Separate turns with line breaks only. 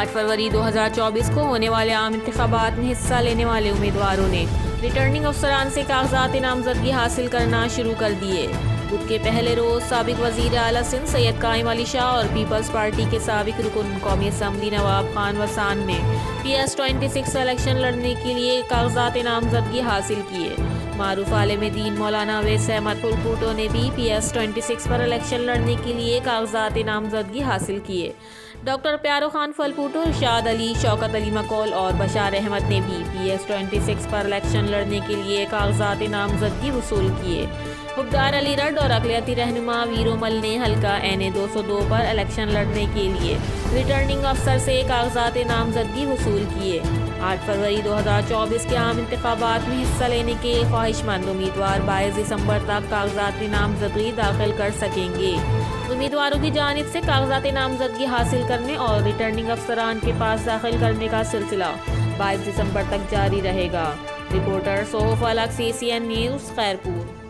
8 फरवरी 2024 को होने वाले आम इंतखाबात में हिस्सा लेने वाले उम्मीदवारों ने रिटर्निंग अफसरान से कागजात नामजदगी हासिल करना शुरू कर दिए। बुध के पहले रोज साबिक वजीर आला सिंध सैयद कायम अली शाह और पीपल्स पार्टी के साबिक रुकन कौमी असम्बली नवाब खान वसान ने PS-26 इलेक्शन लड़ने के लिए कागजात नामजदगी हासिल किए। मारूफ आलिम दीन मौलाना अवैस अहमद फुलपूटो ने भी PS-26 पर इलेक्शन लड़ने के लिए कागजात नामजदगी हासिल किए। डॉक्टर प्यारो खान फलपूटो, इरशाद अली, शौकत अली मकौल और बशार अहमद ने भी PS-26 पर इलेक्शन लड़ने के लिए कागजात नामजदगी वसूल किए। मुख्तार अली रड और अक़लियती रहनुमा वीरोमल ने हल्का NA 202 पर इलेक्शन लड़ने के लिए रिटर्निंग अफसर से कागजात नामजदगी वसूल किए। 8 फरवरी 2024 के आम इंतखाबात में हिस्सा लेने के ख्वाहिशमंद उम्मीदवार 22 दिसंबर तक कागजात नामजदगी दाखिल कर सकेंगे। उम्मीदवारों की जानिब से कागजात नामजदगी हासिल करने और रिटर्निंग अफसरान के पास दाखिल करने का सिलसिला 22 दिसंबर तक जारी रहेगा। रिपोर्टर सोहफ अलग, CCN न्यूज़, खैरपुर।